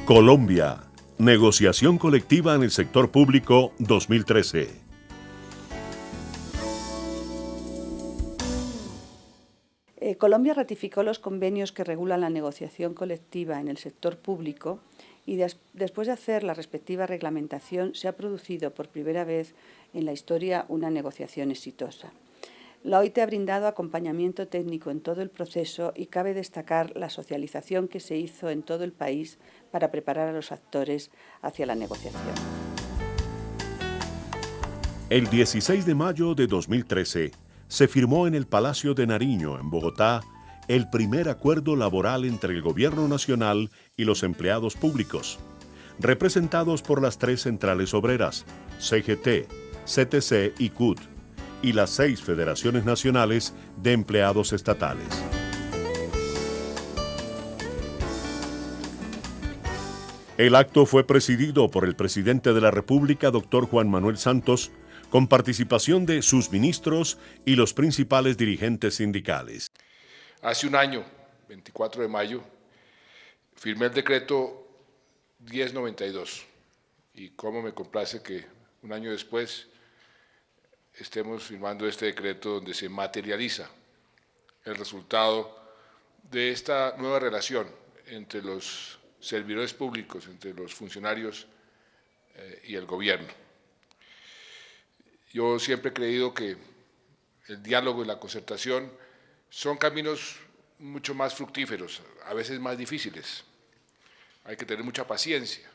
Colombia. Negociación colectiva en el sector público 2013. Colombia ratificó los convenios que regulan la negociación colectiva en el sector público y después de hacer la respectiva reglamentación se ha producido por primera vez en la historia una negociación exitosa. La OIT ha brindado acompañamiento técnico en todo el proceso y cabe destacar la socialización que se hizo en todo el país para preparar a los actores hacia la negociación. El 16 de mayo de 2013 se firmó en el Palacio de Nariño, en Bogotá, el primer acuerdo laboral entre el Gobierno Nacional y los empleados públicos, representados por las tres centrales obreras, CGT, CTC y CUT, y las 6 federaciones nacionales de empleados estatales. El acto fue presidido por el presidente de la República, doctor Juan Manuel Santos, con participación de sus ministros y los principales dirigentes sindicales. Hace un año, 24 de mayo, firmé el decreto 1092 y cómo me complace que un año después estemos firmando este decreto donde se materializa el resultado de esta nueva relación entre los servidores públicos, entre los funcionarios y el gobierno. Yo siempre he creído que el diálogo y la concertación son caminos mucho más fructíferos, a veces más difíciles. Hay que tener mucha paciencia,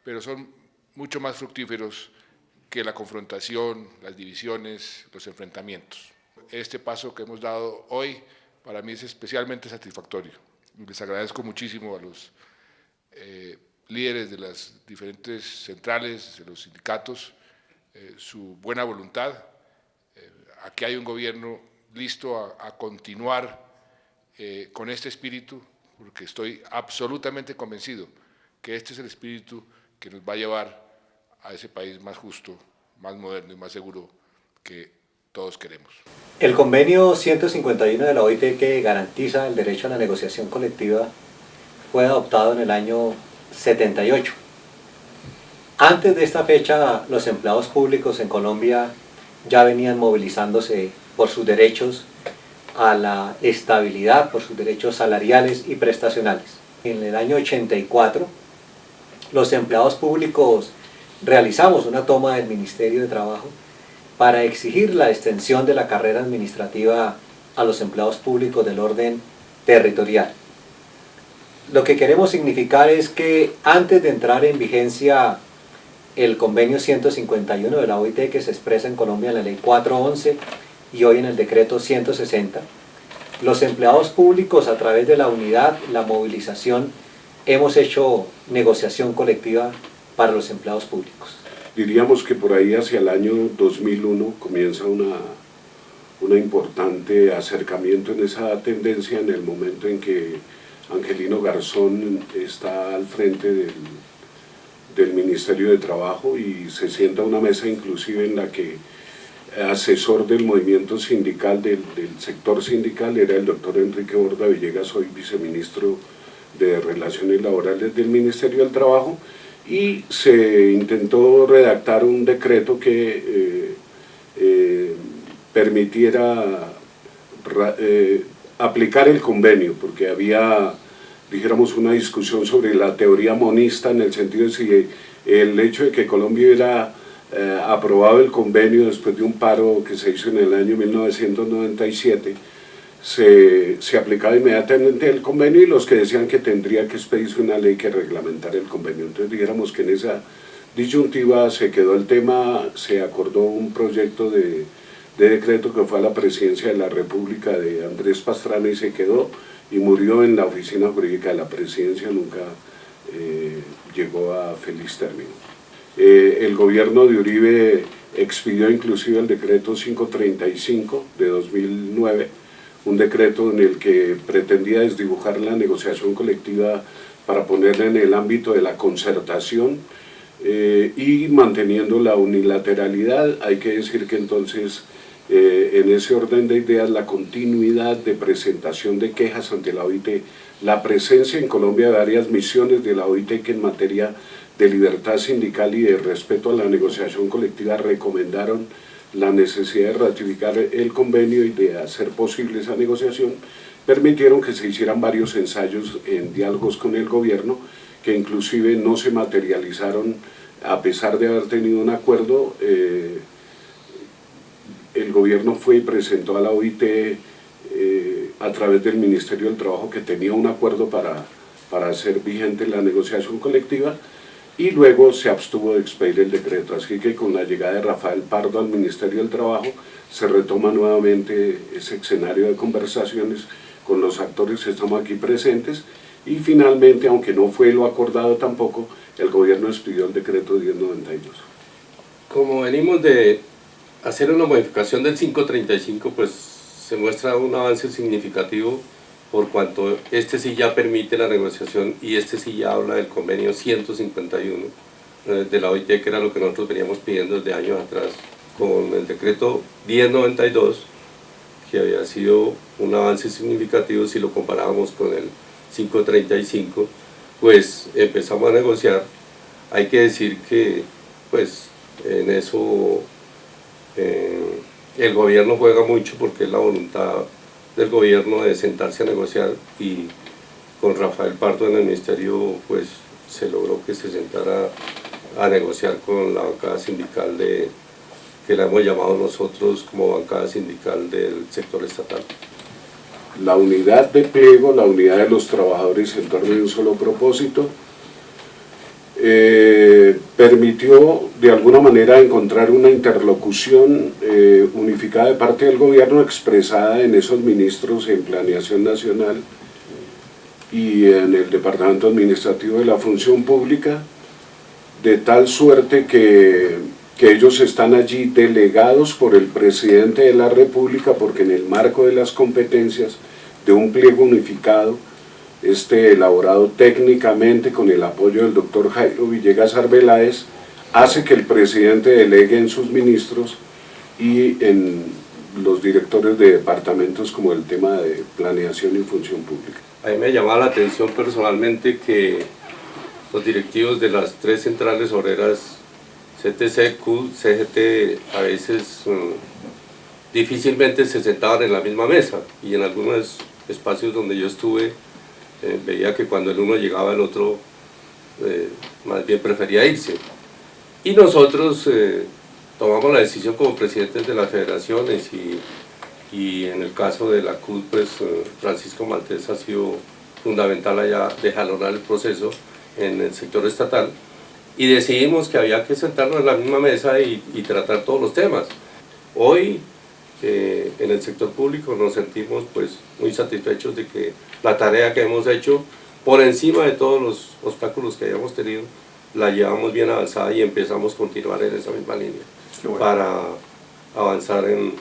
pero son mucho más fructíferos que la confrontación, las divisiones, los enfrentamientos. Este paso que hemos dado hoy para mí es especialmente satisfactorio. Les agradezco muchísimo a los líderes de las diferentes centrales, de los sindicatos, su buena voluntad. Aquí hay un gobierno listo a continuar con este espíritu, porque estoy absolutamente convencido que este es el espíritu que nos va a llevar a ese país más justo, más moderno y más seguro que todos queremos. El convenio 151 de la OIT, que garantiza el derecho a la negociación colectiva, fue adoptado en el año 78. Antes de esta fecha, los empleados públicos en Colombia ya venían movilizándose por sus derechos a la estabilidad, por sus derechos salariales y prestacionales. En el año 84, los empleados públicos realizamos una toma del Ministerio de Trabajo para exigir la extensión de la carrera administrativa a los empleados públicos del orden territorial. Lo que queremos significar es que antes de entrar en vigencia el convenio 151 de la OIT, que se expresa en Colombia en la ley 411 y hoy en el decreto 160, los empleados públicos, a través de la unidad, la movilización, hemos hecho negociación colectiva para los empleados públicos. Diríamos que por ahí hacia el año 2001 comienza una importante acercamiento en esa tendencia, en el momento en que Angelino Garzón está al frente del Ministerio de Trabajo y se sienta a una mesa inclusive en la que asesor del movimiento sindical, del sector sindical, era el doctor Enrique Borda Villegas, hoy viceministro de Relaciones Laborales del Ministerio del Trabajo, y se intentó redactar un decreto que permitiera aplicar el convenio, porque había, dijéramos, una discusión sobre la teoría monista, en el sentido de si el hecho de que Colombia hubiera aprobado el convenio después de un paro que se hizo en el año 1997, se aplicaba inmediatamente el convenio, y los que decían que tendría que expedirse una ley que reglamentara el convenio. Entonces dijéramos que en esa disyuntiva se quedó el tema, se acordó un proyecto de decreto que fue a la presidencia de la República de Andrés Pastrana y se quedó y murió en la oficina jurídica de la presidencia, nunca llegó a feliz término. El gobierno de Uribe expidió inclusive el decreto 535 de 2009, un decreto en el que pretendía desdibujar la negociación colectiva para ponerla en el ámbito de la concertación y manteniendo la unilateralidad. Hay que decir que entonces en ese orden de ideas, la continuidad de presentación de quejas ante la OIT, la presencia en Colombia de varias misiones de la OIT que en materia de libertad sindical y de respeto a la negociación colectiva recomendaron la necesidad de ratificar el convenio y de hacer posible esa negociación, permitieron que se hicieran varios ensayos en diálogos con el gobierno que inclusive no se materializaron a pesar de haber tenido un acuerdo. El gobierno fue y presentó a la OIT a través del Ministerio del Trabajo que tenía un acuerdo para hacer vigente la negociación colectiva y luego se abstuvo de expedir el decreto. Así que con la llegada de Rafael Pardo al Ministerio del Trabajo se retoma nuevamente ese escenario de conversaciones con los actores que estamos aquí presentes y finalmente, aunque no fue lo acordado tampoco, el gobierno expidió el decreto 1092. Como venimos de hacer una modificación del 535, pues se muestra un avance significativo por cuanto este sí ya permite la negociación y este sí ya habla del convenio 151 de la OIT, que era lo que nosotros veníamos pidiendo desde años atrás, con el decreto 1092, que había sido un avance significativo si lo comparábamos con el 535, pues empezamos a negociar. Hay que decir que pues en eso el gobierno juega mucho porque es la voluntad del gobierno de sentarse a negociar y con Rafael Pardo en el ministerio pues se logró que se sentara a negociar con la bancada sindical que la hemos llamado nosotros como bancada sindical del sector estatal. La unidad de pliego, la unidad de los trabajadores en torno de un solo propósito, permitió de alguna manera encontrar una interlocución unificada de parte del gobierno expresada en esos ministros en Planeación Nacional y en el Departamento Administrativo de la Función Pública, de tal suerte que ellos están allí delegados por el presidente de la República, porque en el marco de las competencias de un pliego unificado, elaborado técnicamente con el apoyo del doctor Jairo Villegas Arbeláez, hace que el presidente delegue en sus ministros y en los directores de departamentos como el tema de planeación y función pública. A mí me llamaba la atención personalmente que los directivos de las tres centrales obreras, CTC, CUT, CGT, a veces difícilmente se sentaban en la misma mesa, y en algunos espacios donde yo estuve veía que cuando el uno llegaba el otro más bien prefería irse. Y nosotros tomamos la decisión como presidentes de las federaciones y en el caso de la CUT, pues Francisco Maltés ha sido fundamental allá de jalonar el proceso en el sector estatal, y decidimos que había que sentarnos en la misma mesa y tratar todos los temas. Hoy en el sector público nos sentimos pues muy satisfechos de que la tarea que hemos hecho, por encima de todos los obstáculos que hayamos tenido, la llevamos bien avanzada y empezamos a continuar en esa misma línea para avanzar en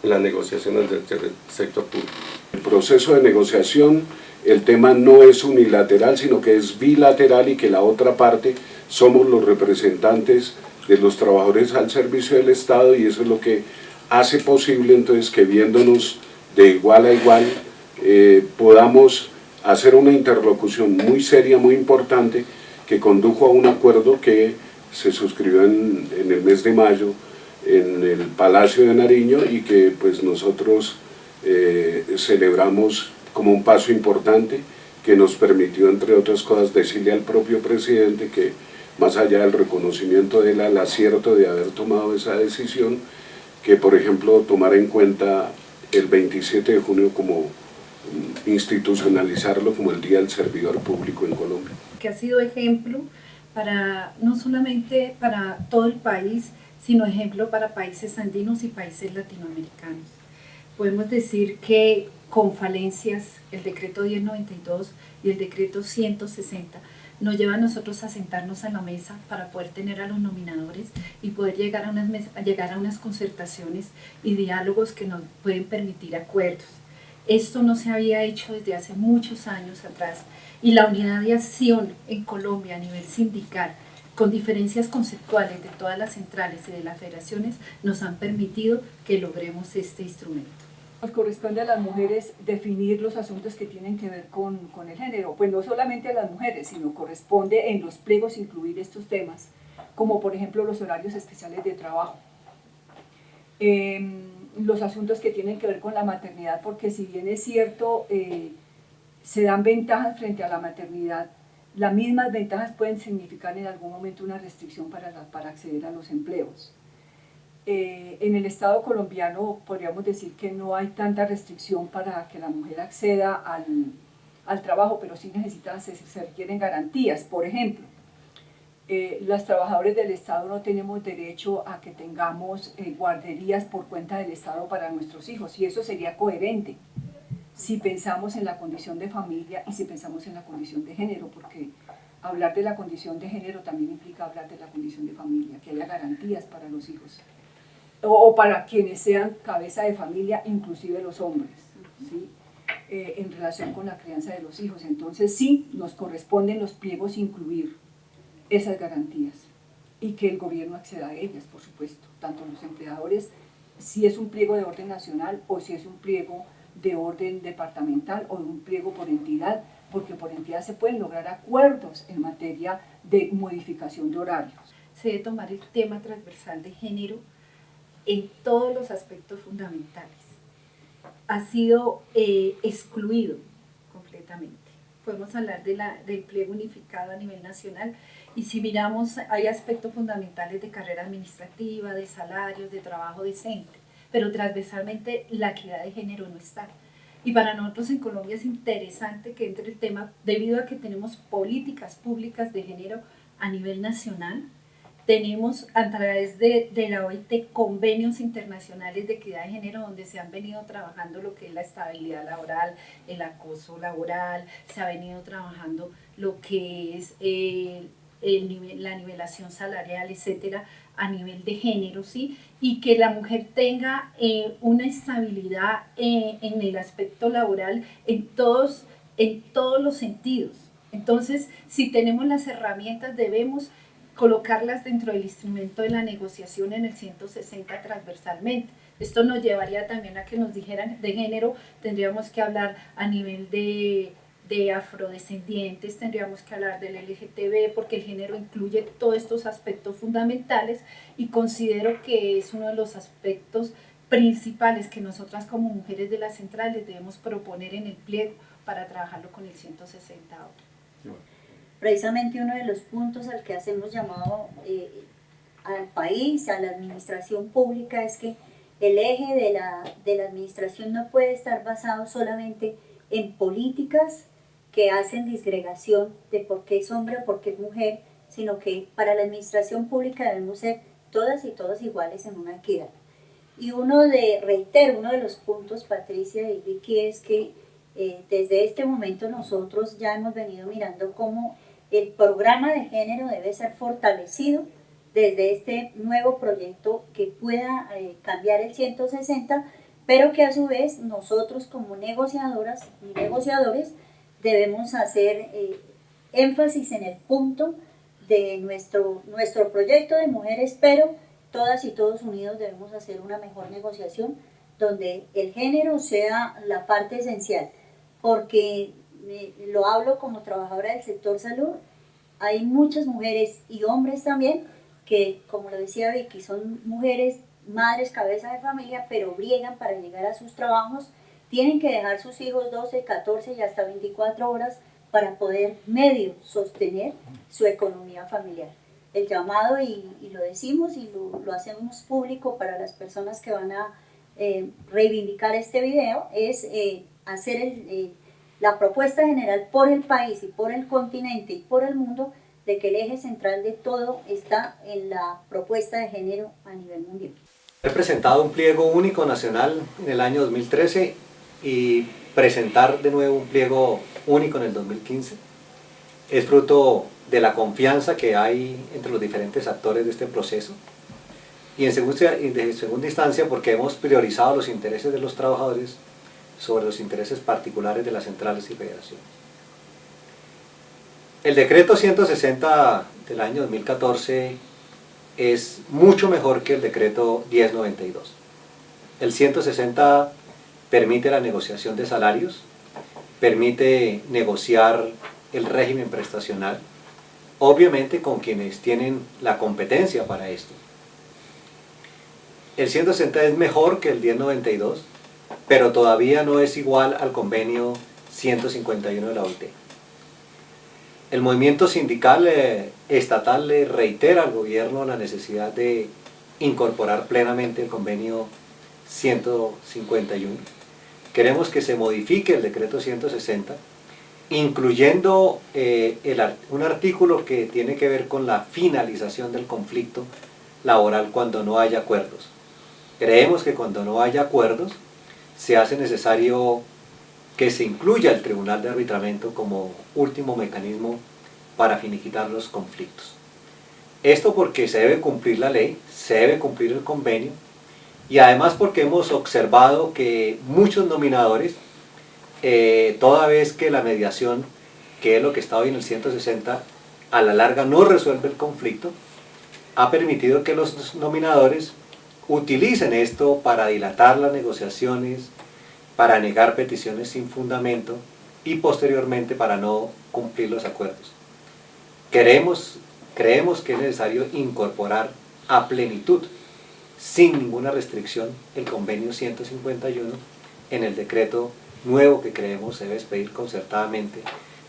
las negociaciones del sector público. El proceso de negociación, el tema no es unilateral, sino que es bilateral, y que la otra parte somos los representantes de los trabajadores al servicio del Estado, y eso es lo que hace posible entonces que, viéndonos de igual a igual, podamos hacer una interlocución muy seria, muy importante, que condujo a un acuerdo que se suscribió en el mes de mayo en el Palacio de Nariño, y que pues nosotros celebramos como un paso importante que nos permitió, entre otras cosas, decirle al propio presidente que, más allá del reconocimiento de él al acierto de haber tomado esa decisión, que por ejemplo tomara en cuenta el 27 de junio como institucionalizarlo como el Día del Servidor Público en Colombia. Que ha sido ejemplo para, no solamente para todo el país, sino ejemplo para países andinos y países latinoamericanos. Podemos decir que con falencias, el decreto 1092 y el decreto 160 nos lleva a nosotros a sentarnos a la mesa para poder tener a los nominadores y poder llegar a unas concertaciones y diálogos que nos pueden permitir acuerdos. Esto no se había hecho desde hace muchos años atrás, y la unidad de acción en Colombia a nivel sindical con diferencias conceptuales de todas las centrales y de las federaciones, nos han permitido que logremos este instrumento. Nos corresponde a las mujeres definir los asuntos que tienen que ver con el género, pues no solamente a las mujeres, sino corresponde en los pliegos incluir estos temas, como por ejemplo los horarios especiales de trabajo, los asuntos que tienen que ver con la maternidad, porque si bien es cierto, se dan ventajas frente a la maternidad, las mismas ventajas pueden significar en algún momento una restricción para acceder a los empleos. En el Estado colombiano podríamos decir que no hay tanta restricción para que la mujer acceda al trabajo, pero sí se requieren garantías. Por ejemplo, las trabajadoras del Estado no tenemos derecho a que tengamos guarderías por cuenta del Estado para nuestros hijos, y eso sería coherente si pensamos en la condición de familia y si pensamos en la condición de género, porque hablar de la condición de género también implica hablar de la condición de familia, que haya garantías para los hijos, o para quienes sean cabeza de familia, inclusive los hombres, ¿sí? En relación con la crianza de los hijos. Entonces sí, nos corresponden los pliegos incluir esas garantías y que el gobierno acceda a ellas, por supuesto, tanto los empleadores, si es un pliego de orden nacional o si es un pliego de orden departamental o de un pliego por entidad, porque por entidad se pueden lograr acuerdos en materia de modificación de horarios. Se debe tomar el tema transversal de género en todos los aspectos fundamentales. Ha sido excluido completamente. Podemos hablar del pliego unificado a nivel nacional, y si miramos, hay aspectos fundamentales de carrera administrativa, de salarios, de trabajo decente, pero transversalmente la equidad de género no está. Y para nosotros en Colombia es interesante que entre el tema, debido a que tenemos políticas públicas de género a nivel nacional, tenemos a través de la OIT convenios internacionales de equidad de género donde se han venido trabajando lo que es la estabilidad laboral, el acoso laboral, se ha venido trabajando lo que es la nivelación salarial, etcétera, a nivel de género, ¿sí? Y que la mujer tenga una estabilidad en el aspecto laboral en todos los sentidos. Entonces, si tenemos las herramientas, debemos colocarlas dentro del instrumento de la negociación en el 160 transversalmente. Esto nos llevaría también a que nos dijeran de género, tendríamos que hablar a nivel de afrodescendientes, tendríamos que hablar del LGTB, porque el género incluye todos estos aspectos fundamentales, y considero que es uno de los aspectos principales que nosotras como mujeres de las centrales debemos proponer en el pliego para trabajarlo con el 160 ahora. Precisamente uno de los puntos al que hacemos llamado al país, a la administración pública, es que el eje de la administración no puede estar basado solamente en políticas que hacen disgregación de por qué es hombre o por qué es mujer, sino que para la administración pública debemos ser todas y todos iguales en una equidad. Y reitero, uno de los puntos, Patricia y Vicky, es que desde este momento nosotros ya hemos venido mirando cómo el programa de género debe ser fortalecido desde este nuevo proyecto que pueda cambiar el 160, pero que a su vez nosotros como negociadoras y negociadores debemos hacer énfasis en el punto de nuestro proyecto de mujeres, pero todas y todos unidos debemos hacer una mejor negociación donde el género sea la parte esencial, porque lo hablo como trabajadora del sector salud, hay muchas mujeres y hombres también que, como lo decía Vicky, son mujeres, madres, cabeza de familia, pero briegan para llegar a sus trabajos, tienen que dejar sus hijos 12, 14 y hasta 24 horas para poder medio sostener su economía familiar. El llamado, y lo decimos y lo hacemos público para las personas que van a reivindicar este video, es hacer la propuesta general por el país y por el continente y por el mundo de que el eje central de todo está en la propuesta de género a nivel mundial. He presentado un pliego único nacional en el año 2013 y presentar de nuevo un pliego único en el 2015 es fruto de la confianza que hay entre los diferentes actores de este proceso y en segunda instancia porque hemos priorizado los intereses de los trabajadores sobre los intereses particulares de las centrales y federaciones. El decreto 160 del año 2014 es mucho mejor que el decreto 1092. El 160 permite la negociación de salarios, permite negociar el régimen prestacional, obviamente con quienes tienen la competencia para esto. El 160 es mejor que el 1092, pero todavía no es igual al convenio 151 de la OIT. El movimiento sindical estatal le reitera al gobierno la necesidad de incorporar plenamente el convenio 151. Queremos que se modifique el decreto 160, incluyendo un artículo que tiene que ver con la finalización del conflicto laboral cuando no haya acuerdos. Creemos que cuando no haya acuerdos se hace necesario que se incluya el Tribunal de Arbitramiento como último mecanismo para finiquitar los conflictos. Esto porque se debe cumplir la ley, se debe cumplir el convenio, y además porque hemos observado que muchos nominadores, toda vez que la mediación, que es lo que está hoy en el 160, a la larga no resuelve el conflicto, ha permitido que los nominadores utilicen esto para dilatar las negociaciones, para negar peticiones sin fundamento y posteriormente para no cumplir los acuerdos. Creemos que es necesario incorporar a plenitud, sin ninguna restricción, el convenio 151 en el decreto nuevo que creemos se debe expedir concertadamente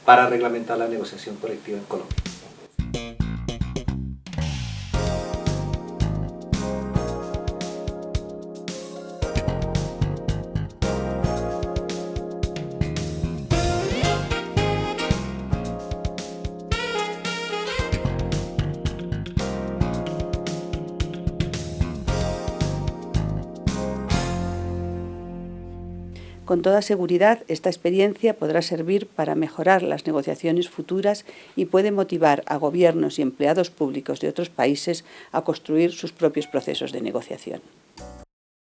para reglamentar la negociación colectiva en Colombia. Con toda seguridad, esta experiencia podrá servir para mejorar las negociaciones futuras y puede motivar a gobiernos y empleados públicos de otros países a construir sus propios procesos de negociación.